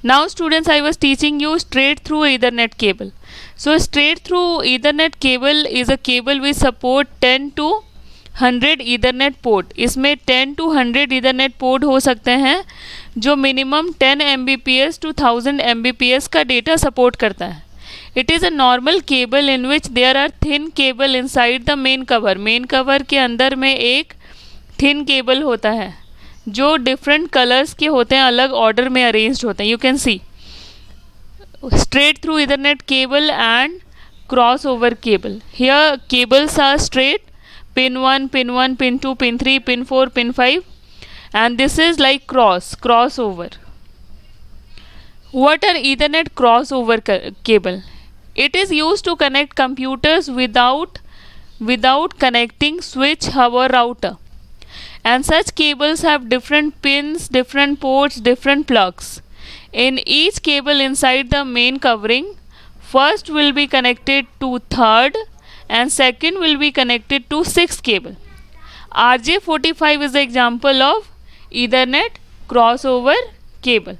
Now students, I was teaching you straight through Ethernet cable. So straight through Ethernet cable is a cable which support 10 to 100 Ethernet port. इसमें 10 to 100 Ethernet port हो सकते हैं जो minimum 10 Mbps to 1000 Mbps का data support करता है. It is a normal cable in which there are thin cable inside the main cover. Main cover के अंदर में एक थिन केबल होता है जो डिफरेंट कलर्स के होते हैं, अलग ऑर्डर में अरेंज्ड होते हैं. You can see straight through Ethernet cable and crossover cable. Here cables are straight, pin 1, pin 1, pin 2, pin 3, pin 4, pin 5, and this is like crossover. What are Ethernet crossover cable? It is used to connect computers without connecting switch, hub or router. And such cables have different pins, different ports, different plugs. In each cable inside the main covering, first will be connected to third and second will be connected to sixth cable. RJ45 is the example of Ethernet crossover cable.